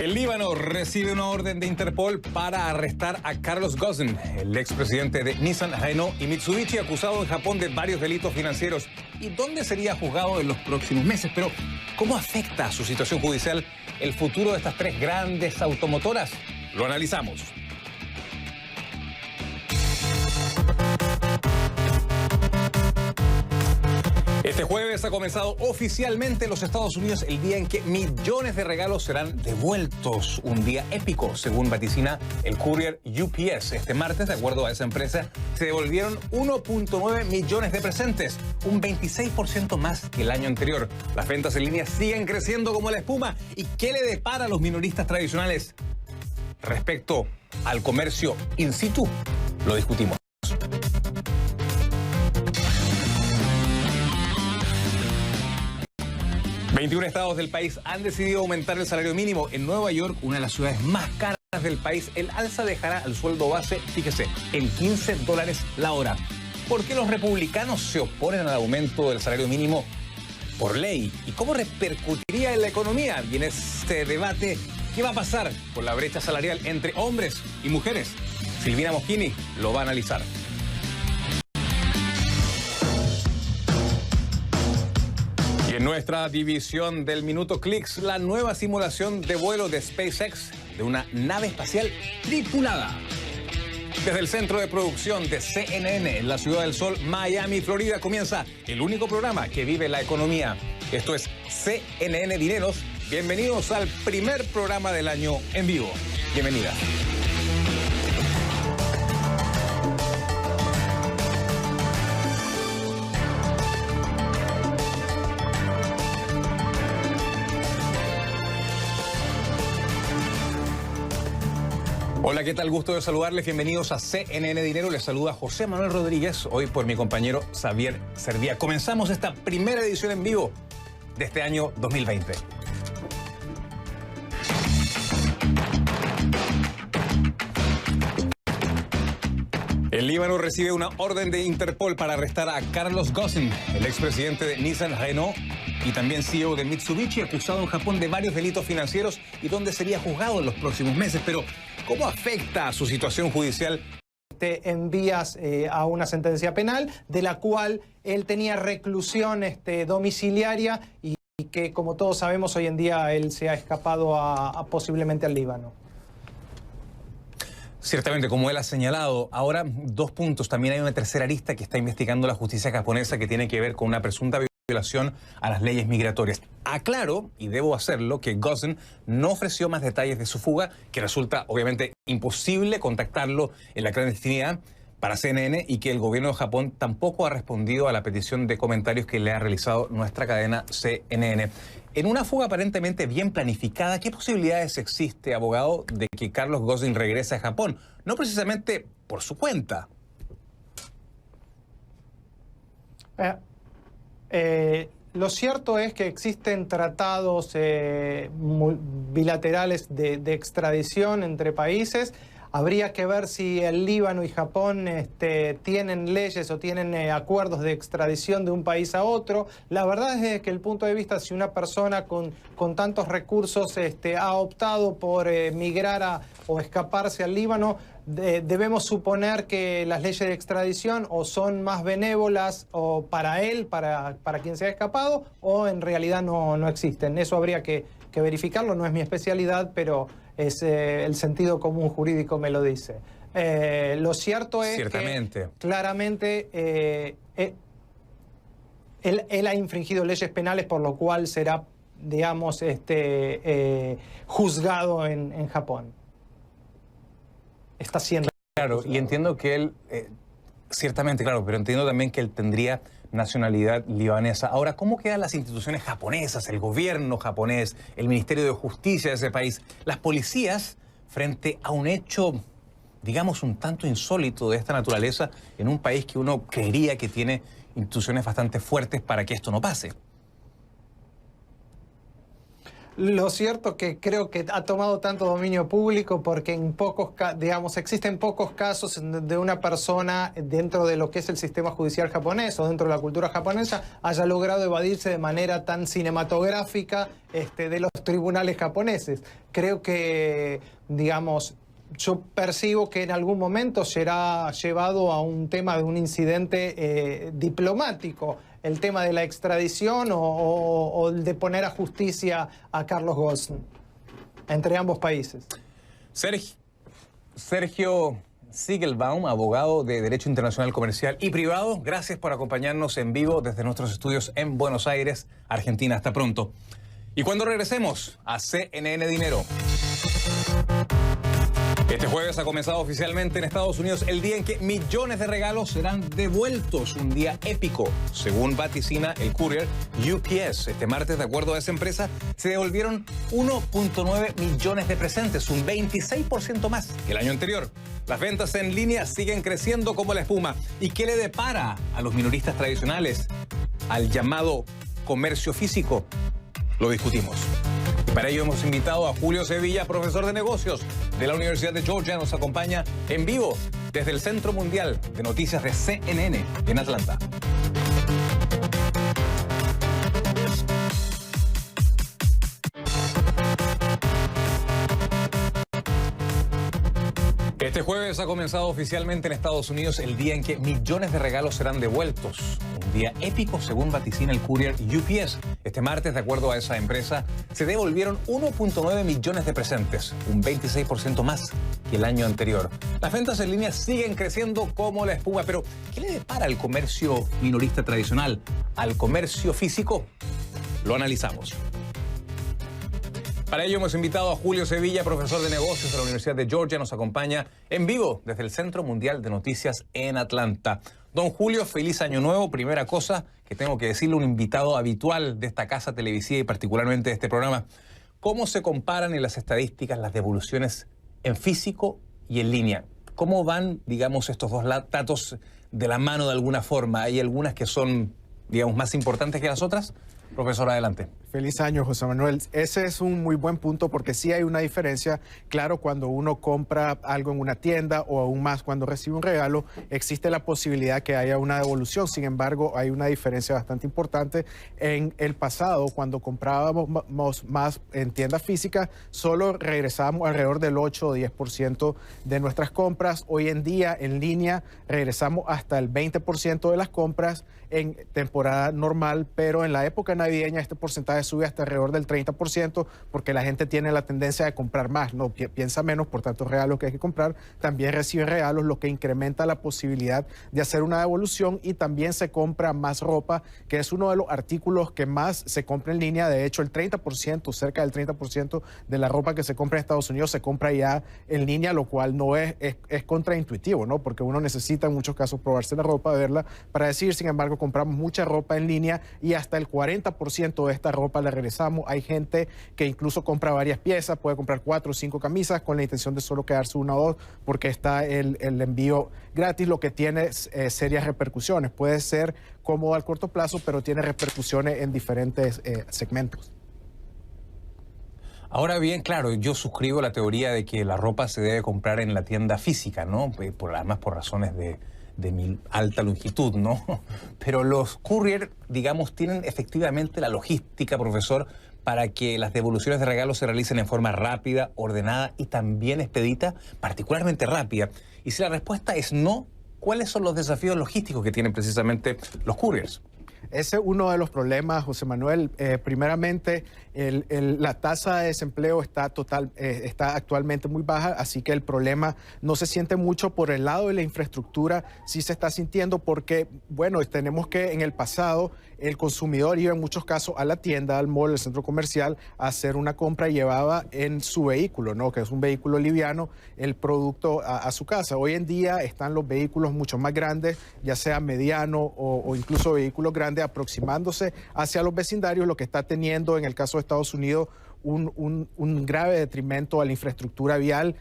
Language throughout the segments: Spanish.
El Líbano recibe una orden de Interpol para arrestar a Carlos Ghosn, el expresidente de Nissan, Renault y Mitsubishi, acusado en Japón de varios delitos financieros. ¿Y dónde sería juzgado en los próximos meses? Pero, ¿cómo afecta a su situación judicial el futuro de estas tres grandes automotoras? Lo analizamos. Este jueves ha comenzado oficialmente en los Estados Unidos el día en que millones de regalos serán devueltos. Un día épico, según vaticina el courier UPS. Este martes, de acuerdo a esa empresa, se devolvieron 1.9 millones de presentes, un 26% más que el año anterior. Las ventas en línea siguen creciendo como la espuma. ¿Y qué le depara a los minoristas tradicionales? Respecto al comercio in situ, lo discutimos. 21 estados del país han decidido aumentar el salario mínimo. En Nueva York, una de las ciudades más caras del país, el alza dejará el sueldo base, fíjese, en $15 la hora. ¿Por qué los republicanos se oponen al aumento del salario mínimo por ley? ¿Y cómo repercutiría en la economía? Y en este debate, ¿qué va a pasar con la brecha salarial entre hombres y mujeres? Silvina Moschini lo va a analizar. En nuestra división del Minuto Clicks, la nueva simulación de vuelo de SpaceX de una nave espacial tripulada. Desde el centro de producción de CNN en la Ciudad del Sol, Miami, Florida, comienza el único programa que vive la economía. Esto es CNN Dineros. Bienvenidos al primer programa del año en vivo. Bienvenida. Hola, ¿qué tal? Gusto de saludarles. Bienvenidos a CNN Dinero. Les saluda José Manuel Rodríguez, hoy por mi compañero Xavier Serviá. Comenzamos esta primera edición en vivo de este año 2020. El Líbano recibe una orden de Interpol para arrestar a Carlos Ghosn, el expresidente de Nissan, Renault y también CEO de Mitsubishi, acusado en Japón de varios delitos financieros y donde sería juzgado en los próximos meses. Pero, ¿cómo afecta a su situación judicial? Te envías a una sentencia penal de la cual él tenía reclusión domiciliaria y que, como todos sabemos, hoy en día él se ha escapado posiblemente al Líbano. Ciertamente, como él ha señalado, ahora dos puntos. También hay una tercera arista que está investigando la justicia japonesa que tiene que ver con una presunta violación a las leyes migratorias. Aclaro, y debo hacerlo, que Ghosn no ofreció más detalles de su fuga, que resulta obviamente imposible contactarlo en la clandestinidad para CNN y que el gobierno de Japón tampoco ha respondido a la petición de comentarios que le ha realizado nuestra cadena CNN. En una fuga aparentemente bien planificada, ¿qué posibilidades existe, abogado, de que Carlos Ghosn regrese a Japón? No precisamente por su cuenta. Lo cierto es que existen tratados bilaterales de extradición entre países. Habría que ver si el Líbano y Japón tienen leyes o tienen acuerdos de extradición de un país a otro. La verdad es que, el punto de vista, si una persona con tantos recursos ha optado por migrar o escaparse al Líbano, debemos suponer que las leyes de extradición o son más benévolas o para él, para quien se ha escapado, o en realidad no existen. Eso habría que verificarlo, no es mi especialidad, pero es el sentido común jurídico me lo dice. Lo cierto es que claramente él ha infringido leyes penales, por lo cual será, digamos, juzgado en Japón. Está siendo... Claro, y entiendo que él, ciertamente, claro, pero entiendo también que él tendría nacionalidad libanesa. Ahora, ¿cómo quedan las instituciones japonesas, el gobierno japonés, el Ministerio de Justicia de ese país, las policías, frente a un hecho, digamos, un tanto insólito de esta naturaleza en un país que uno creería que tiene instituciones bastante fuertes para que esto no pase? Lo cierto que creo que ha tomado tanto dominio público porque existen pocos casos en donde una persona dentro de lo que es el sistema judicial japonés o dentro de la cultura japonesa haya logrado evadirse de manera tan cinematográfica de los tribunales japoneses. Creo que, yo percibo que en algún momento será llevado a un tema de un incidente diplomático, el tema de la extradición o el de poner a justicia a Carlos Ghosn entre ambos países. Sergio Siegelbaum, abogado de Derecho Internacional Comercial y Privado, gracias por acompañarnos en vivo desde nuestros estudios en Buenos Aires, Argentina. Hasta pronto. Y cuando regresemos a CNN Dinero. Este jueves ha comenzado oficialmente en Estados Unidos el día en que millones de regalos serán devueltos, un día épico. Según vaticina el courier UPS, este martes, de acuerdo a esa empresa, se devolvieron 1.9 millones de presentes, un 26% más que el año anterior. Las ventas en línea siguen creciendo como la espuma. ¿Y qué le depara a los minoristas tradicionales, al llamado comercio físico? Lo discutimos. Para ello hemos invitado a Julio Sevilla, profesor de negocios de la Universidad de Georgia. Nos acompaña en vivo desde el Centro Mundial de Noticias de CNN en Atlanta. Este jueves ha comenzado oficialmente en Estados Unidos el día en que millones de regalos serán devueltos. Un día épico, según vaticina el courier UPS. Este martes, de acuerdo a esa empresa, se devolvieron 1.9 millones de presentes, un 26% más que el año anterior. Las ventas en línea siguen creciendo como la espuma, pero ¿qué le depara al comercio minorista tradicional, al comercio físico? Lo analizamos. Para ello hemos invitado a Julio Sevilla, profesor de negocios de la Universidad de Georgia. Nos acompaña en vivo desde el Centro Mundial de Noticias en Atlanta. Don Julio, feliz año nuevo. Primera cosa que tengo que decirle, un invitado habitual de esta casa televisiva y particularmente de este programa. ¿Cómo se comparan en las estadísticas las devoluciones en físico y en línea? ¿Cómo van, estos dos datos de la mano de alguna forma? ¿Hay algunas que son, más importantes que las otras? Profesor, adelante. Feliz año, José Manuel. Ese es un muy buen punto porque sí hay una diferencia. Claro, cuando uno compra algo en una tienda o aún más cuando recibe un regalo, existe la posibilidad que haya una devolución. Sin embargo, hay una diferencia bastante importante. En el pasado, cuando comprábamos más en tiendas físicas, solo regresábamos alrededor del 8 o 10% de nuestras compras. Hoy en día, en línea, regresamos hasta el 20% de las compras en temporada normal, pero en la época navideña este porcentaje sube hasta alrededor del 30% porque la gente tiene la tendencia de comprar más, no piensa menos por tantos regalos que hay que comprar, también recibe regalos, lo que incrementa la posibilidad de hacer una devolución, y también se compra más ropa, que es uno de los artículos que más se compra en línea. De hecho, el 30%, cerca del 30% de la ropa que se compra en Estados Unidos se compra ya en línea, lo cual no es contraintuitivo, ¿no? Porque uno necesita en muchos casos probarse la ropa, verla para decir. Sin embargo, compramos mucha ropa en línea y hasta el 40% de esta ropa la regresamos. Hay gente que incluso compra varias piezas, puede comprar 4 o 5 camisas con la intención de solo quedarse una o dos porque está el envío gratis, lo que tiene serias repercusiones. Puede ser cómodo al corto plazo, pero tiene repercusiones en diferentes segmentos. Ahora bien, claro, yo suscribo la teoría de que la ropa se debe comprar en la tienda física, ¿no? Además por razones de mi alta longitud, ¿no? Pero los courier, tienen efectivamente la logística, profesor, para que las devoluciones de regalos se realicen en forma rápida, ordenada y también expedita, particularmente rápida. Y si la respuesta es no, ¿cuáles son los desafíos logísticos que tienen precisamente los couriers? Ese es uno de los problemas, José Manuel. Primeramente, la tasa de desempleo está actualmente muy baja, así que el problema no se siente mucho por el lado de la infraestructura. Sí se está sintiendo porque, tenemos que en el pasado el consumidor iba en muchos casos a la tienda, al mall, al centro comercial, a hacer una compra y llevaba en su vehículo, ¿no? Que es un vehículo liviano, el producto a su casa. Hoy en día están los vehículos mucho más grandes, ya sea mediano o incluso vehículos grandes, aproximándose hacia los vecindarios, lo que está teniendo en el caso de Estados Unidos un grave detrimento a la infraestructura vial.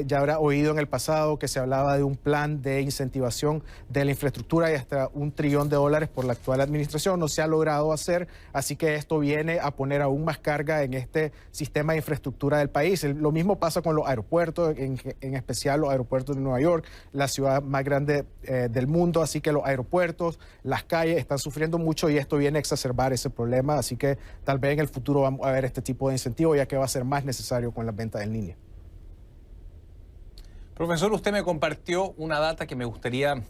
Ya habrá oído en el pasado que se hablaba de un plan de incentivación de la infraestructura y hasta $1 trillón por la actual administración. No se ha logrado hacer, así que esto viene a poner aún más carga en este sistema de infraestructura del país. Lo mismo pasa con los aeropuertos, en especial los aeropuertos de Nueva York, la ciudad más grande del mundo, así que los aeropuertos, las calles están sufriendo mucho y esto viene a exacerbar ese problema, así que tal vez en el futuro vamos a ver este tipo de incentivo, ya que va a ser más necesario con las ventas en línea. Profesor, usted me compartió una data que me gustaría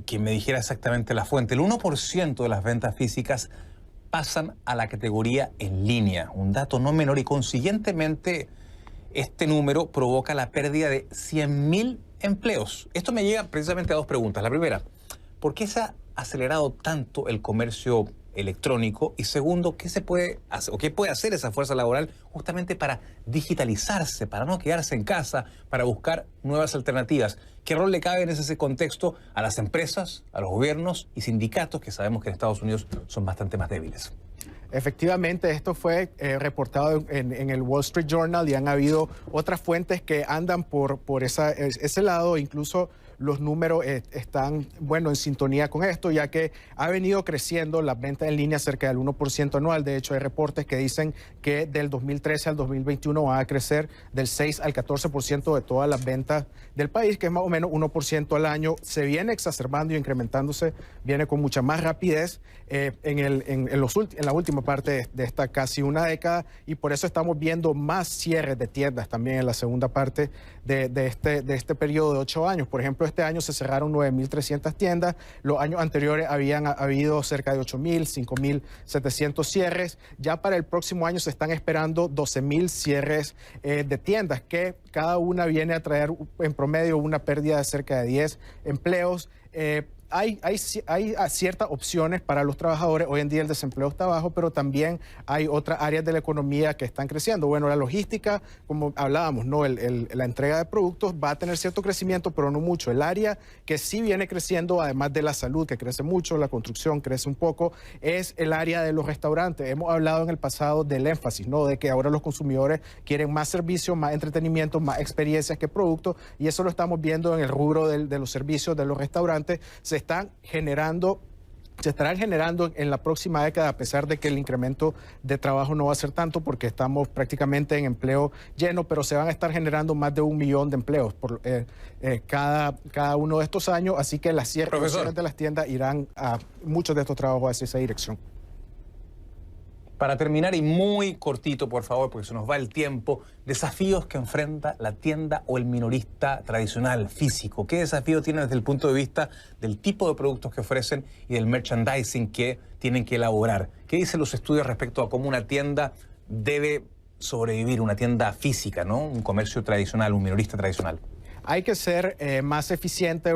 que me dijera exactamente la fuente. El 1% de las ventas físicas pasan a la categoría en línea, un dato no menor, y consiguientemente este número provoca la pérdida de 100.000 empleos. Esto me llega precisamente a dos preguntas. La primera, ¿por qué se ha acelerado tanto el comercio electrónico? Y segundo, ¿qué se puede hacer o qué puede hacer esa fuerza laboral justamente para digitalizarse, para no quedarse en casa, para buscar nuevas alternativas? ¿Qué rol le cabe en ese contexto a las empresas, a los gobiernos y sindicatos, que sabemos que en Estados Unidos son bastante más débiles? Efectivamente, esto fue reportado en el Wall Street Journal y han habido otras fuentes que andan por ese lado. Incluso los números están, en sintonía con esto, ya que ha venido creciendo las ventas en línea cerca del 1% anual. De hecho, hay reportes que dicen que del 2013 al 2021 va a crecer del 6 al 14% de todas las ventas del país, que es más o menos 1% al año. Se viene exacerbando y incrementándose, viene con mucha más rapidez en la última parte de esta casi una década, y por eso estamos viendo más cierres de tiendas también en la segunda parte de este periodo de 8 años. Por ejemplo, este año se cerraron 9.300 tiendas. Los años anteriores habían habido cerca de 8.000, 5.700 cierres. Ya para el próximo año se están esperando 12.000 cierres de tiendas, que cada una viene a traer en promedio una pérdida de cerca de 10 empleos. Hay ciertas opciones para los trabajadores. Hoy en día el desempleo está bajo, pero también hay otras áreas de la economía que están creciendo. Bueno, la logística, como hablábamos, ¿no? La entrega de productos va a tener cierto crecimiento, pero no mucho. El área que sí viene creciendo, además de la salud, que crece mucho, la construcción crece un poco, es el área de los restaurantes. Hemos hablado en el pasado del énfasis, ¿no? De que ahora los consumidores quieren más servicios, más entretenimiento, más experiencias que productos, y eso lo estamos viendo en el rubro de los servicios de los restaurantes. Se estarán generando en la próxima década, a pesar de que el incremento de trabajo no va a ser tanto porque estamos prácticamente en empleo lleno, pero se van a estar generando más de 1 millón de empleos por cada uno de estos años, así que las cierres de las tiendas irán a muchos de estos trabajos hacia esa dirección. Para terminar, y muy cortito, por favor, porque se nos va el tiempo, desafíos que enfrenta la tienda o el minorista tradicional, físico. ¿Qué desafío tienen desde el punto de vista del tipo de productos que ofrecen y del merchandising que tienen que elaborar? ¿Qué dicen los estudios respecto a cómo una tienda debe sobrevivir, una tienda física, ¿no? Un comercio tradicional, un minorista tradicional. Hay que ser más eficiente.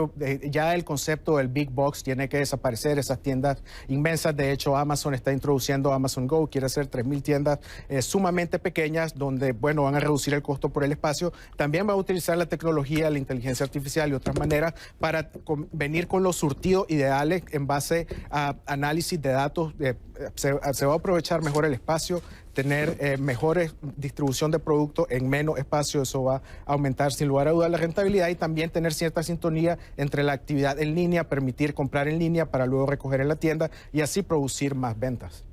Ya el concepto del Big Box tiene que desaparecer, esas tiendas inmensas. De hecho, Amazon está introduciendo Amazon Go, quiere hacer 3.000 tiendas sumamente pequeñas, donde, van a reducir el costo por el espacio. También va a utilizar la tecnología, la inteligencia artificial y otras maneras para venir con los surtidos ideales en base a análisis de datos. Se va a aprovechar mejor el espacio, tener mejores distribución de productos en menos espacio. Eso va a aumentar sin lugar a dudas la rentabilidad, y también tener cierta sintonía entre la actividad en línea, permitir comprar en línea para luego recoger en la tienda y así producir más ventas.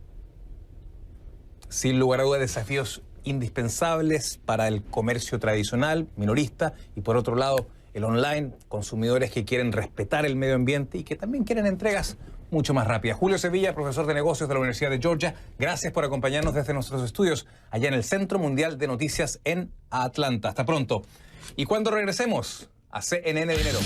Sin lugar a dudas, desafíos indispensables para el comercio tradicional, minorista, y por otro lado, el online, consumidores que quieren respetar el medio ambiente y que también quieren entregas mucho más rápidas. Julio Sevilla, profesor de negocios de la Universidad de Georgia, gracias por acompañarnos desde nuestros estudios allá en el Centro Mundial de Noticias en Atlanta. Hasta pronto. Y cuando regresemos a CNN Dinero.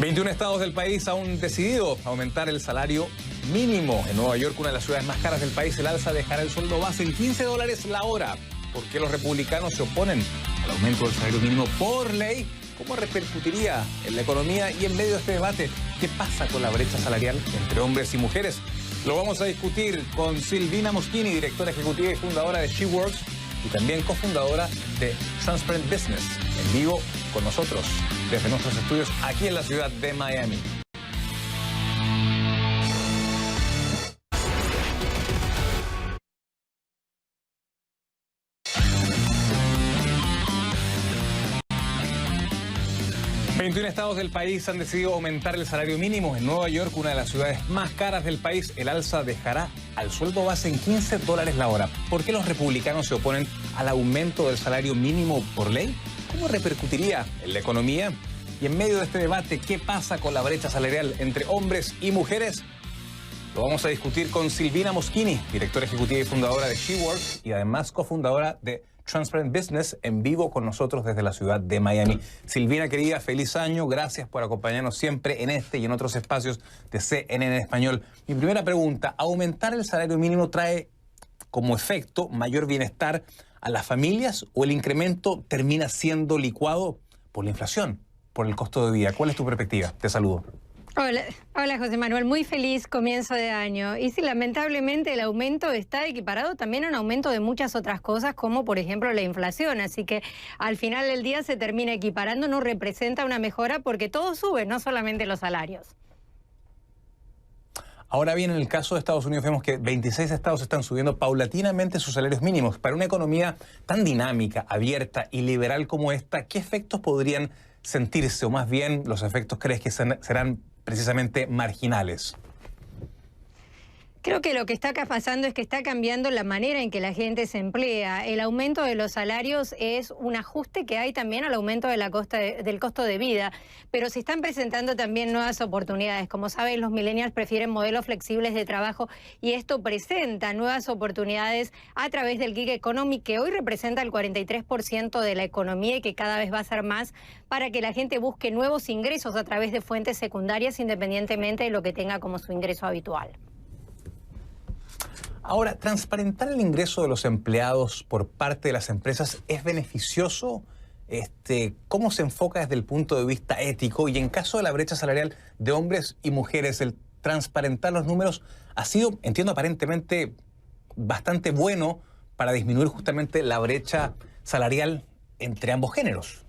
21 estados del país han decidido aumentar el salario mínimo. En Nueva York, una de las ciudades más caras del país, el alza dejará el sueldo base en $15 la hora. ¿Por qué los republicanos se oponen al aumento del salario mínimo por ley? ¿Cómo repercutiría en la economía? Y en medio de este debate, ¿qué pasa con la brecha salarial entre hombres y mujeres? Lo vamos a discutir con Silvina Moschini, directora ejecutiva y fundadora de SheWorks, y también cofundadora de Transparent Business, en vivo con nosotros desde nuestros estudios aquí en la ciudad de Miami. 21 estados del país han decidido aumentar el salario mínimo. En Nueva York, una de las ciudades más caras del país, el alza dejará al sueldo base en $15 la hora. ¿Por qué los republicanos se oponen al aumento del salario mínimo por ley? ¿Cómo repercutiría en la economía? Y en medio de este debate, ¿qué pasa con la brecha salarial entre hombres y mujeres? Lo vamos a discutir con Silvina Moschini, directora ejecutiva y fundadora de SheWorks y además cofundadora de Transparent Business, en vivo con nosotros desde la ciudad de Miami. Silvina, querida, feliz año. Gracias por acompañarnos siempre en este y en otros espacios de CNN en español. Mi primera pregunta, ¿aumentar el salario mínimo trae como efecto mayor bienestar a las familias o el incremento termina siendo licuado por la inflación, por el costo de vida? ¿Cuál es tu perspectiva? Te saludo. Hola José Manuel, muy feliz comienzo de año. Y sí, lamentablemente el aumento está equiparado también a un aumento de muchas otras cosas, como por ejemplo la inflación. Así que al final del día se termina equiparando, no representa una mejora porque todo sube, no solamente los salarios. Ahora bien, en el caso de Estados Unidos vemos que 26 estados están subiendo paulatinamente sus salarios mínimos. Para una economía tan dinámica, abierta y liberal como esta, ¿qué efectos podrían sentirse? O más bien, ¿los efectos crees que serán precisamente marginales? Creo que lo que está pasando es que está cambiando la manera en que la gente se emplea. El aumento de los salarios es un ajuste que hay también al aumento de del costo de vida, pero se están presentando también nuevas oportunidades. Como saben, los millennials prefieren modelos flexibles de trabajo y esto presenta nuevas oportunidades a través del gig economy, que hoy representa el 43% de la economía y que cada vez va a ser más, para que la gente busque nuevos ingresos a través de fuentes secundarias independientemente de lo que tenga como su ingreso habitual. Ahora, ¿transparentar el ingreso de los empleados por parte de las empresas es beneficioso? ¿Cómo se enfoca desde el punto de vista ético? Y en caso de la brecha salarial de hombres y mujeres, el transparentar los números ha sido, entiendo, aparentemente bastante bueno para disminuir justamente la brecha salarial entre ambos géneros.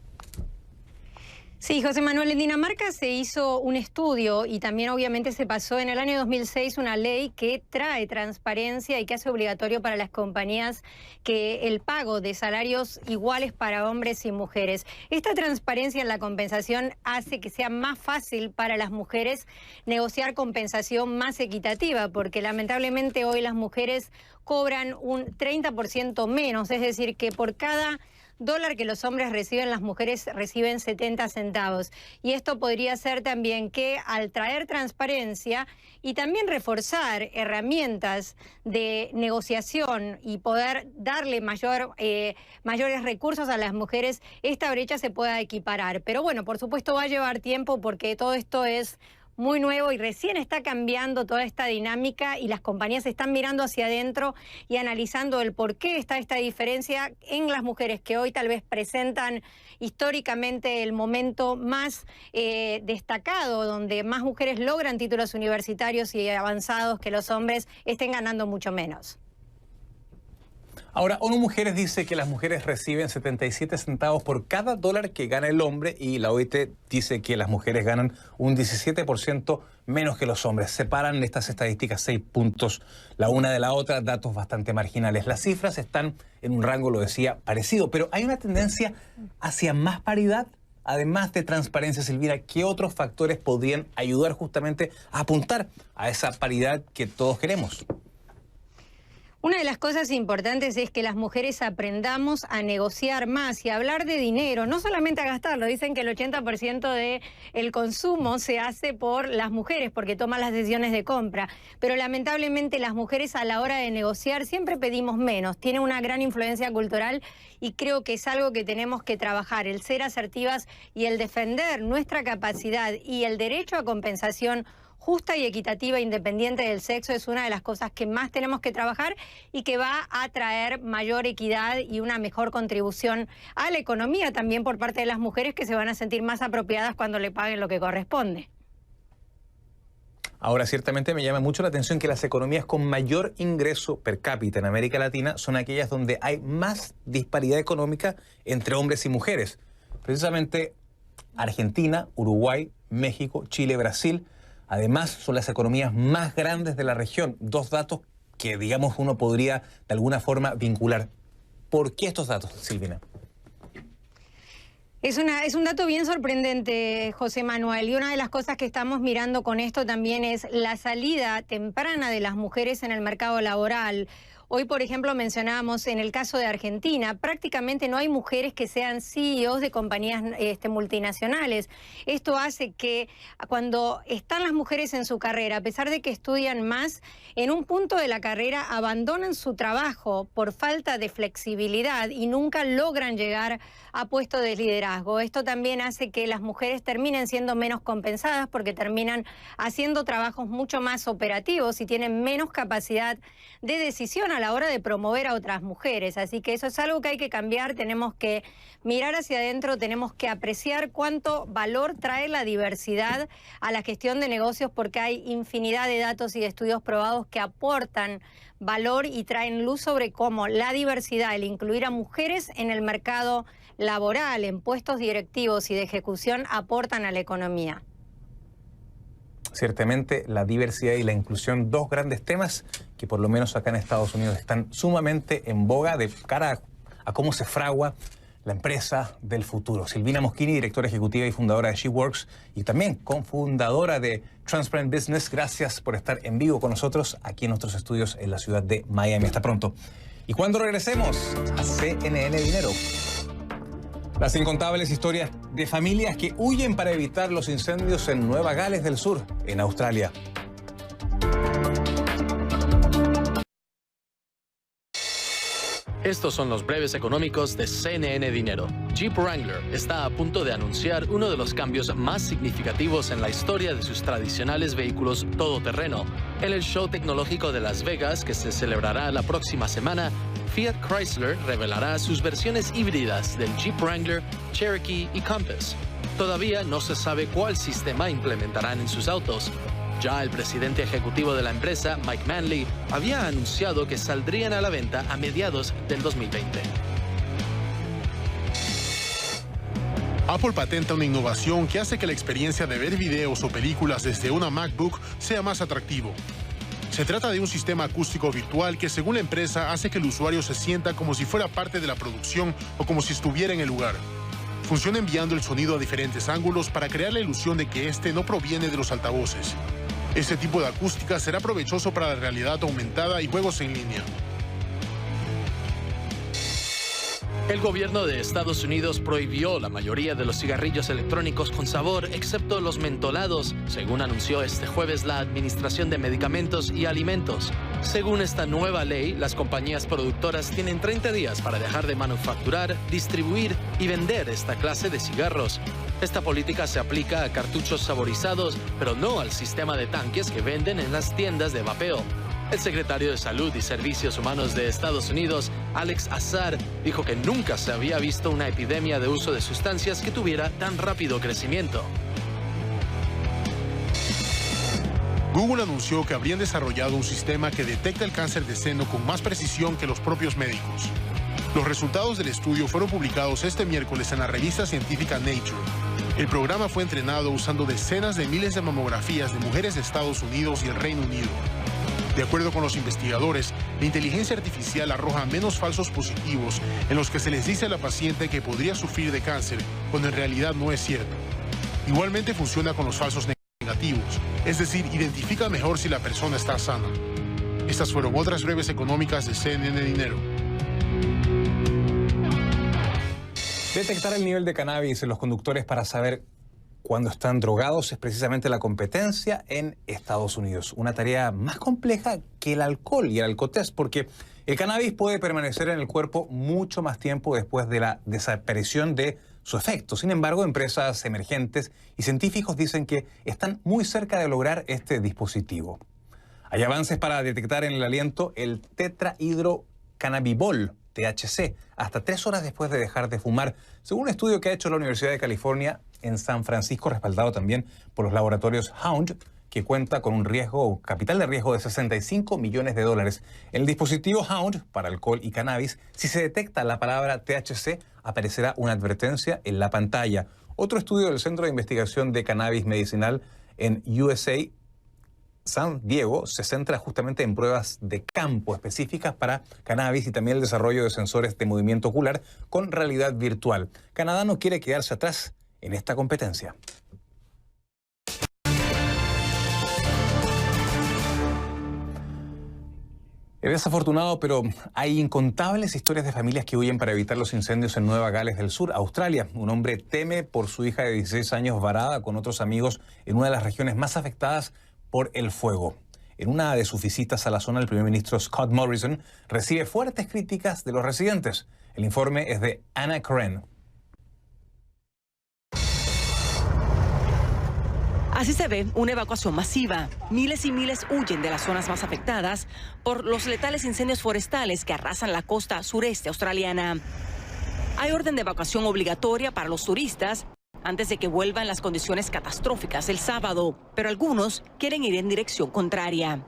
Sí, José Manuel, en Dinamarca se hizo un estudio y también obviamente se pasó en el año 2006 una ley que trae transparencia y que hace obligatorio para las compañías que el pago de salarios iguales para hombres y mujeres. Esta transparencia en la compensación hace que sea más fácil para las mujeres negociar compensación más equitativa, porque lamentablemente hoy las mujeres cobran un 30% menos, es decir, que por cada dólar que los hombres reciben, las mujeres reciben 70 centavos. Y esto podría ser también que al traer transparencia y también reforzar herramientas de negociación y poder darle mayores recursos a las mujeres, esta brecha se pueda equiparar. Pero bueno, por supuesto va a llevar tiempo porque todo esto es muy nuevo y recién está cambiando toda esta dinámica y las compañías están mirando hacia adentro y analizando el por qué está esta diferencia en las mujeres que hoy tal vez presentan históricamente el momento más destacado, donde más mujeres logran títulos universitarios y avanzados que los hombres estén ganando mucho menos. Ahora, ONU Mujeres dice que las mujeres reciben 77 centavos por cada dólar que gana el hombre y la OIT dice que las mujeres ganan un 17% menos que los hombres. Separan estas estadísticas 6 puntos la una de la otra, datos bastante marginales. Las cifras están en un rango, lo decía, parecido, pero hay una tendencia hacia más paridad. Además de transparencia, Silvina, ¿qué otros factores podrían ayudar justamente a apuntar a esa paridad que todos queremos? Una de las cosas importantes es que las mujeres aprendamos a negociar más y a hablar de dinero, no solamente a gastarlo. Dicen que el 80% del consumo se hace por las mujeres porque toman las decisiones de compra, pero lamentablemente las mujeres a la hora de negociar siempre pedimos menos. Tiene una gran influencia cultural y creo que es algo que tenemos que trabajar, el ser asertivas y el defender nuestra capacidad y el derecho a compensación justa y equitativa independiente del sexo es una de las cosas que más tenemos que trabajar y que va a traer mayor equidad y una mejor contribución a la economía también por parte de las mujeres que se van a sentir más apropiadas cuando le paguen lo que corresponde. Ahora, ciertamente me llama mucho la atención que las economías con mayor ingreso per cápita en América Latina son aquellas donde hay más disparidad económica entre hombres y mujeres. Precisamente Argentina, Uruguay, México, Chile, Brasil. Además, son las economías más grandes de la región. Dos datos que, digamos, uno podría de alguna forma vincular. ¿Por qué estos datos, Silvina? Es un dato bien sorprendente, José Manuel, y una de las cosas que estamos mirando con esto también es la salida temprana de las mujeres en el mercado laboral. Hoy, por ejemplo, mencionábamos en el caso de Argentina, prácticamente no hay mujeres que sean CEOs de compañías multinacionales. Esto hace que cuando están las mujeres en su carrera, a pesar de que estudian más, en un punto de la carrera abandonan su trabajo por falta de flexibilidad y nunca logran llegar a puestos de liderazgo. Esto también hace que las mujeres terminen siendo menos compensadas porque terminan haciendo trabajos mucho más operativos y tienen menos capacidad de decisión a la hora de promover a otras mujeres. Así que eso es algo que hay que cambiar, tenemos que mirar hacia adentro, tenemos que apreciar cuánto valor trae la diversidad a la gestión de negocios, porque hay infinidad de datos y de estudios probados que aportan valor y traen luz sobre cómo la diversidad, el incluir a mujeres en el mercado laboral, en puestos directivos y de ejecución, aportan a la economía. Ciertamente la diversidad y la inclusión, dos grandes temas que por lo menos acá en Estados Unidos están sumamente en boga de cara a cómo se fragua la empresa del futuro. Silvina Moschini, directora ejecutiva y fundadora de SheWorks y también cofundadora de Transparent Business, gracias por estar en vivo con nosotros aquí en nuestros estudios en la ciudad de Miami. Hasta pronto. Y cuando regresemos a CNN Dinero, las incontables historias de familias que huyen para evitar los incendios en Nueva Gales del Sur, en Australia. Estos son los breves económicos de CNN Dinero. Jeep Wrangler está a punto de anunciar uno de los cambios más significativos en la historia de sus tradicionales vehículos todoterreno. En el show tecnológico de Las Vegas, que se celebrará la próxima semana, Fiat Chrysler revelará sus versiones híbridas del Jeep Wrangler, Cherokee y Compass. Todavía no se sabe cuál sistema implementarán en sus autos. Ya el presidente ejecutivo de la empresa, Mike Manley, había anunciado que saldrían a la venta a mediados del 2020. Apple patenta una innovación que hace que la experiencia de ver videos o películas desde una MacBook sea más atractivo. Se trata de un sistema acústico virtual que, según la empresa, hace que el usuario se sienta como si fuera parte de la producción o como si estuviera en el lugar. Funciona enviando el sonido a diferentes ángulos para crear la ilusión de que este no proviene de los altavoces. Este tipo de acústica será provechoso para la realidad aumentada y juegos en línea. El gobierno de Estados Unidos prohibió la mayoría de los cigarrillos electrónicos con sabor, excepto los mentolados, según anunció este jueves la Administración de Medicamentos y Alimentos. Según esta nueva ley, las compañías productoras tienen 30 días para dejar de manufacturar, distribuir y vender esta clase de cigarros. Esta política se aplica a cartuchos saborizados, pero no al sistema de tanques que venden en las tiendas de vapeo. El secretario de Salud y Servicios Humanos de Estados Unidos, Alex Azar, dijo que nunca se había visto una epidemia de uso de sustancias que tuviera tan rápido crecimiento. Google anunció que habrían desarrollado un sistema que detecta el cáncer de seno con más precisión que los propios médicos. Los resultados del estudio fueron publicados este miércoles en la revista científica Nature. El programa fue entrenado usando decenas de miles de mamografías de mujeres de Estados Unidos y el Reino Unido. De acuerdo con los investigadores, la inteligencia artificial arroja menos falsos positivos en los que se les dice a la paciente que podría sufrir de cáncer, cuando en realidad no es cierto. Igualmente funciona con los falsos negativos, es decir, identifica mejor si la persona está sana. Estas fueron otras breves económicas de CNN Dinero. Detectar el nivel de cannabis en los conductores para saber cuando están drogados es precisamente la competencia en Estados Unidos. Una tarea más compleja que el alcohol y el alcotest, porque el cannabis puede permanecer en el cuerpo mucho más tiempo después de la desaparición de su efecto. Sin embargo, empresas emergentes y científicos dicen que están muy cerca de lograr este dispositivo. Hay avances para detectar en el aliento el tetrahidrocannabinol, THC, hasta 3 horas después de dejar de fumar, según un estudio que ha hecho la Universidad de California en San Francisco, respaldado también por los laboratorios Hound, que cuenta con un capital de riesgo de $65 millones. En el dispositivo Hound para alcohol y cannabis, si se detecta la palabra THC, aparecerá una advertencia en la pantalla. Otro estudio del Centro de Investigación de Cannabis Medicinal en USA San Diego se centra justamente en pruebas de campo específicas para cannabis y también el desarrollo de sensores de movimiento ocular con realidad virtual. Canadá no quiere quedarse atrás en esta competencia. Es desafortunado, pero hay incontables historias de familias que huyen para evitar los incendios en Nueva Gales del Sur, Australia. Un hombre teme por su hija de 16 años varada con otros amigos en una de las regiones más afectadas por el fuego. En una de sus visitas a la zona, el primer ministro Scott Morrison recibe fuertes críticas de los residentes. El informe es de Anna Coren. Así se ve una evacuación masiva. Miles y miles huyen de las zonas más afectadas por los letales incendios forestales que arrasan la costa sureste australiana. Hay orden de evacuación obligatoria para los turistas antes de que vuelvan las condiciones catastróficas el sábado, pero algunos quieren ir en dirección contraria.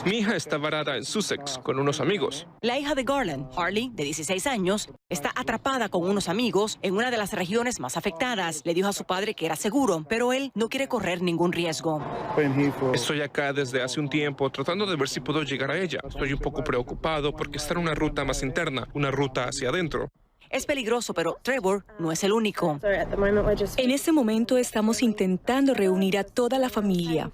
Mi hija está varada en Sussex con unos amigos. La hija de Garland, Harley, de 16 años, está atrapada con unos amigos en una de las regiones más afectadas. Le dijo a su padre que era seguro, pero él no quiere correr ningún riesgo. Estoy acá desde hace un tiempo tratando de ver si puedo llegar a ella. Estoy un poco preocupado porque está en una ruta más interna, una ruta hacia adentro. Es peligroso, pero Trevor no es el único. En este momento estamos intentando reunir a toda la familia.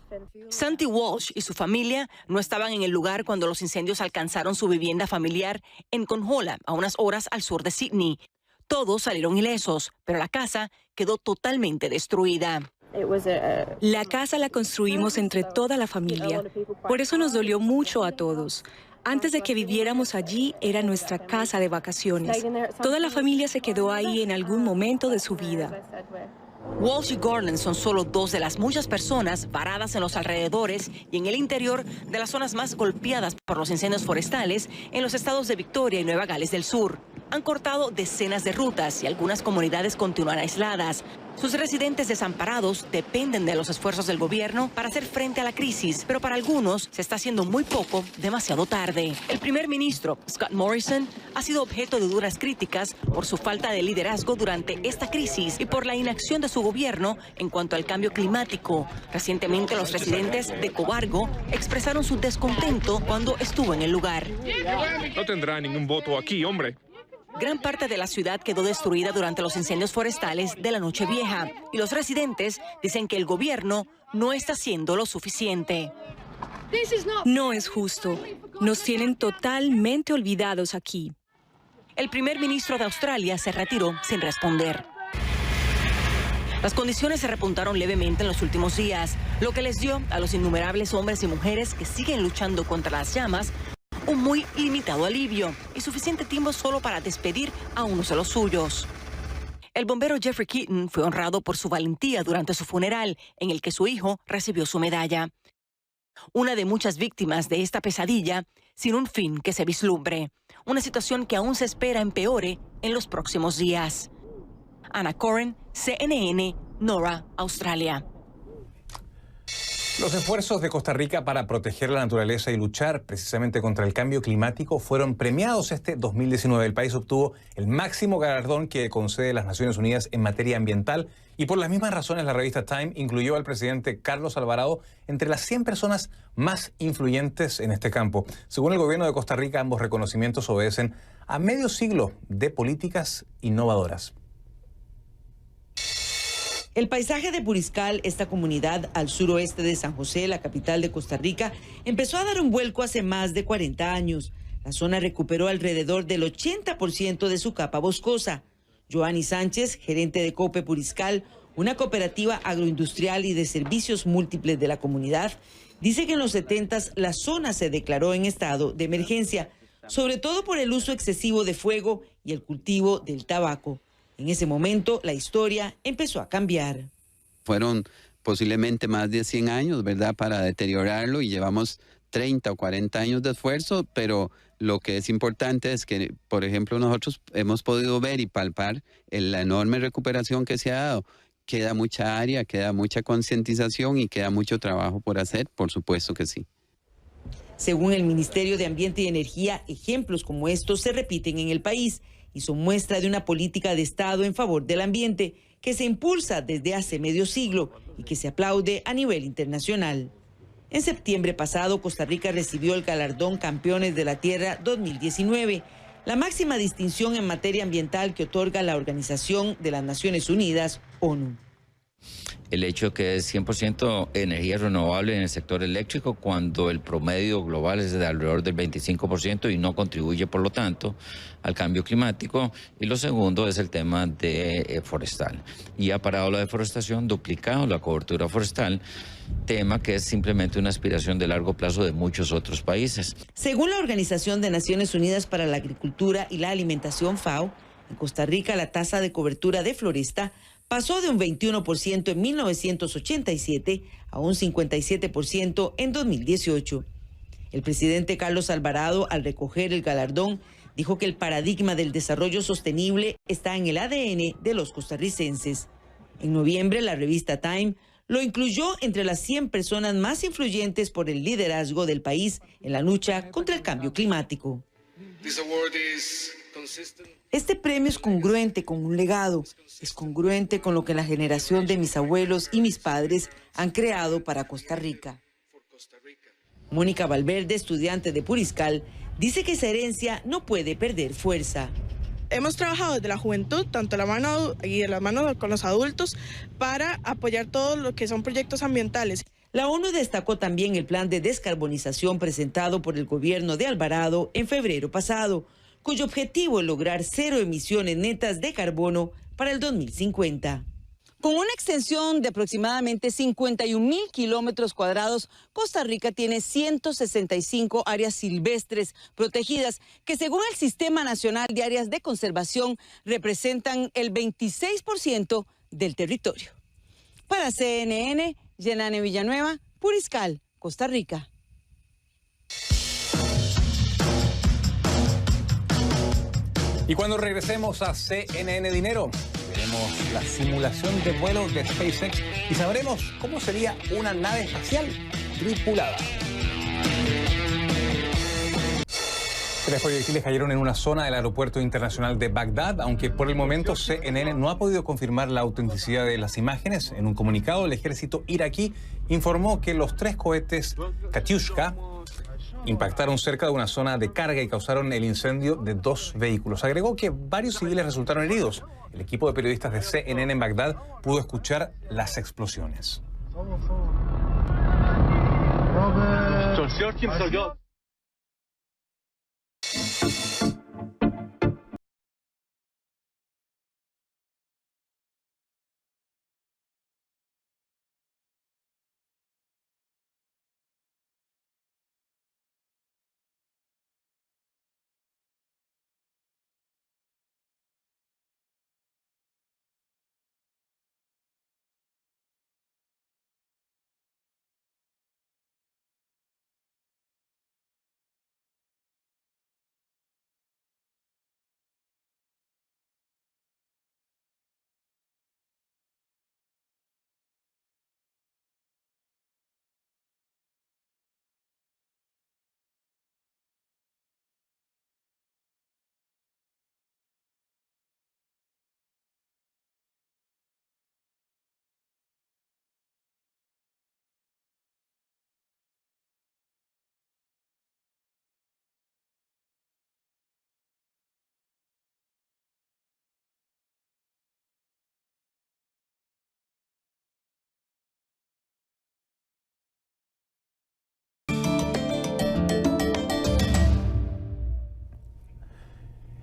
Santi Walsh y su familia no estaban en el lugar cuando los incendios alcanzaron su vivienda familiar en Conjola, a unas horas al sur de Sydney. Todos salieron ilesos, pero la casa quedó totalmente destruida. La casa la construimos entre toda la familia. Por eso nos dolió mucho a todos. Antes de que viviéramos allí, era nuestra casa de vacaciones. Toda la familia se quedó ahí en algún momento de su vida. Walsh y Garland son solo dos de las muchas personas varadas en los alrededores y en el interior de las zonas más golpeadas por los incendios forestales en los estados de Victoria y Nueva Gales del Sur. Han cortado decenas de rutas y algunas comunidades continúan aisladas. Sus residentes desamparados dependen de los esfuerzos del gobierno para hacer frente a la crisis, pero para algunos se está haciendo muy poco, demasiado tarde. El primer ministro, Scott Morrison, ha sido objeto de duras críticas por su falta de liderazgo durante esta crisis y por la inacción de su gobierno en cuanto al cambio climático. Recientemente, los residentes de Cobargo expresaron su descontento cuando estuvo en el lugar. No tendrá ningún voto aquí, hombre. Gran parte de la ciudad quedó destruida durante los incendios forestales de la Nochevieja y los residentes dicen que el gobierno no está haciendo lo suficiente. No es justo. Nos tienen totalmente olvidados aquí. El primer ministro de Australia se retiró sin responder. Las condiciones se repuntaron levemente en los últimos días, lo que les dio a los innumerables hombres y mujeres que siguen luchando contra las llamas un muy limitado alivio y suficiente tiempo solo para despedir a unos de los suyos. El bombero Jeffrey Keaton fue honrado por su valentía durante su funeral, en el que su hijo recibió su medalla. Una de muchas víctimas de esta pesadilla, sin un fin que se vislumbre. Una situación que aún se espera empeore en los próximos días. Anna Coren, CNN, Nora, Australia. Los esfuerzos de Costa Rica para proteger la naturaleza y luchar precisamente contra el cambio climático fueron premiados este 2019. El país obtuvo el máximo galardón que concede las Naciones Unidas en materia ambiental y por las mismas razones la revista Time incluyó al presidente Carlos Alvarado entre las 100 personas más influyentes en este campo. Según el gobierno de Costa Rica, ambos reconocimientos obedecen a medio siglo de políticas innovadoras. El paisaje de Puriscal, esta comunidad al suroeste de San José, la capital de Costa Rica, empezó a dar un vuelco hace más de 40 años. La zona recuperó alrededor del 80% de su capa boscosa. Joanny Sánchez, gerente de Cope Puriscal, una cooperativa agroindustrial y de servicios múltiples de la comunidad, dice que en los 70s la zona se declaró en estado de emergencia, sobre todo por el uso excesivo de fuego y el cultivo del tabaco. En ese momento, la historia empezó a cambiar. Fueron posiblemente más de 100 años, ¿verdad?, para deteriorarlo y llevamos 30 o 40 años de esfuerzo, pero lo que es importante es que, por ejemplo, nosotros hemos podido ver y palpar la enorme recuperación que se ha dado. Queda mucha área, queda mucha concientización y queda mucho trabajo por hacer, por supuesto que sí. Según el Ministerio de Ambiente y Energía, ejemplos como estos se repiten en el país y son muestra de una política de Estado en favor del ambiente que se impulsa desde hace medio siglo y que se aplaude a nivel internacional. En septiembre pasado, Costa Rica recibió el galardón Campeones de la Tierra 2019, la máxima distinción en materia ambiental que otorga la Organización de las Naciones Unidas, ONU. El hecho que es 100% energía renovable en el sector eléctrico cuando el promedio global es de alrededor del 25% y no contribuye, por lo tanto, al cambio climático. Y lo segundo es el tema de forestal. Y ha parado la deforestación, duplicado la cobertura forestal, tema que es simplemente una aspiración de largo plazo de muchos otros países. Según la Organización de Naciones Unidas para la Agricultura y la Alimentación, FAO, en Costa Rica la tasa de cobertura de floresta pasó de un 21% en 1987 a un 57% en 2018. El presidente Carlos Alvarado, al recoger el galardón, dijo que el paradigma del desarrollo sostenible está en el ADN de los costarricenses. En noviembre, la revista Time lo incluyó entre las 100 personas más influyentes por el liderazgo del país en la lucha contra el cambio climático. Este premio es congruente con un legado, es congruente con lo que la generación de mis abuelos y mis padres han creado para Costa Rica. Mónica Valverde, estudiante de Puriscal, dice que esa herencia no puede perder fuerza. Hemos trabajado desde la juventud, tanto de la mano con los adultos, para apoyar todo lo que son proyectos ambientales. La ONU destacó también el plan de descarbonización presentado por el gobierno de Alvarado en febrero pasado, cuyo objetivo es lograr 0 emisiones netas de carbono para el 2050. Con una extensión de aproximadamente 51,000 kilómetros cuadrados, Costa Rica tiene 165 áreas silvestres protegidas que, según el Sistema Nacional de Áreas de Conservación, representan el 26% del territorio. Para CNN, Yenane Villanueva, Puriscal, Costa Rica. Y cuando regresemos a CNN Dinero, veremos la simulación de vuelos de SpaceX y sabremos cómo sería una nave espacial tripulada. 3 proyectiles cayeron en una zona del aeropuerto internacional de Bagdad, aunque por el momento CNN no ha podido confirmar la autenticidad de las imágenes. En un comunicado, el ejército iraquí informó que los 3 cohetes Katyusha impactaron cerca de una zona de carga y causaron el incendio de 2 vehículos. Agregó que varios civiles resultaron heridos. El equipo de periodistas de CNN en Bagdad pudo escuchar las explosiones.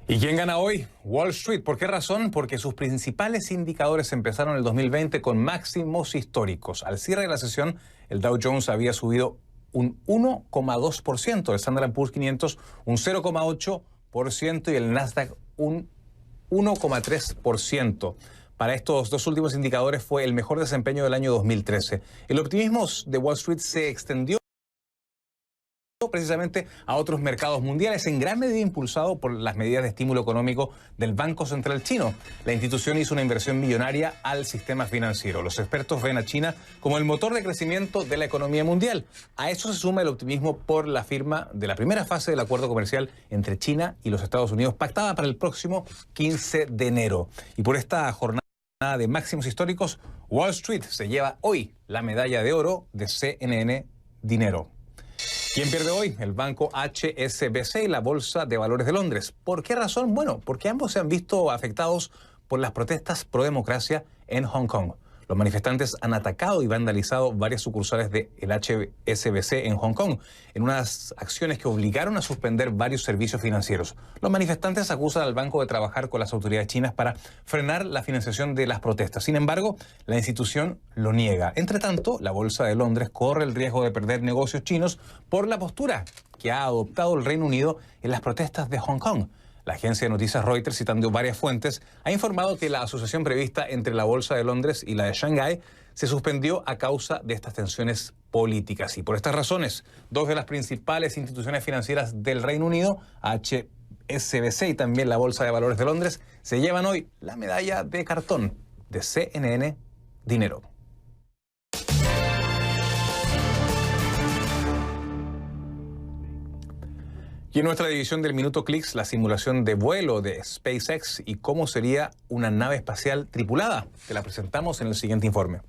¿Y quién gana hoy? Wall Street. ¿Por qué razón? Porque sus principales indicadores empezaron el 2020 con máximos históricos. Al cierre de la sesión, el Dow Jones había subido un 1,2%, el Standard & Poor's 500 un 0,8% y el Nasdaq un 1,3%. Para estos 2 últimos indicadores fue el mejor desempeño del año 2013. El optimismo de Wall Street se extendió precisamente a otros mercados mundiales, en gran medida impulsado por las medidas de estímulo económico del Banco Central chino. La institución hizo una inversión millonaria al sistema financiero. Los expertos ven a China como el motor de crecimiento de la economía mundial. A eso se suma el optimismo por la firma de la primera fase del acuerdo comercial entre China y los Estados Unidos, pactada para el próximo 15 de enero. Y por esta jornada de máximos históricos, Wall Street se lleva hoy la medalla de oro de CNN Dinero. ¿Quién pierde hoy? El banco HSBC y la Bolsa de Valores de Londres. ¿Por qué razón? Bueno, porque ambos se han visto afectados por las protestas pro democracia en Hong Kong. Los manifestantes han atacado y vandalizado varias sucursales del HSBC en Hong Kong, en unas acciones que obligaron a suspender varios servicios financieros. Los manifestantes acusan al banco de trabajar con las autoridades chinas para frenar la financiación de las protestas. Sin embargo, la institución lo niega. Entre tanto, la Bolsa de Londres corre el riesgo de perder negocios chinos por la postura que ha adoptado el Reino Unido en las protestas de Hong Kong. La agencia de noticias Reuters, citando varias fuentes, ha informado que la asociación prevista entre la Bolsa de Londres y la de Shanghái se suspendió a causa de estas tensiones políticas. Y por estas razones, dos de las principales instituciones financieras del Reino Unido, HSBC y también la Bolsa de Valores de Londres, se llevan hoy la medalla de cartón de CNN Dinero. Y en nuestra división del Minuto Clicks, la simulación de vuelo de SpaceX y cómo sería una nave espacial tripulada. Te la presentamos en el siguiente informe.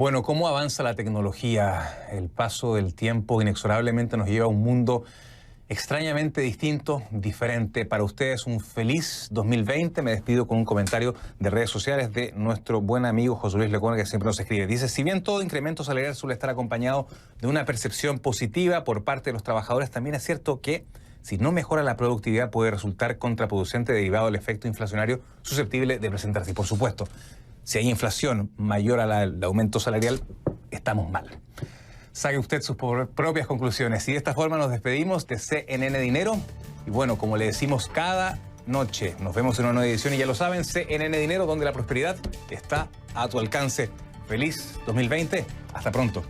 Bueno, ¿cómo avanza la tecnología? El paso del tiempo inexorablemente nos lleva a un mundo extrañamente distinto, diferente. Para ustedes un feliz 2020. Me despido con un comentario de redes sociales de nuestro buen amigo José Luis Lecona, que siempre nos escribe. Dice, si bien todo incremento salarial suele estar acompañado de una percepción positiva por parte de los trabajadores, también es cierto que si no mejora la productividad puede resultar contraproducente derivado del efecto inflacionario susceptible de presentarse. Y por supuesto, si hay inflación mayor al aumento salarial, estamos mal. Saque usted sus propias conclusiones. Y de esta forma nos despedimos de CNN Dinero. Y bueno, como le decimos cada noche, nos vemos en una nueva edición. Y ya lo saben, CNN Dinero, donde la prosperidad está a tu alcance. Feliz 2020. Hasta pronto.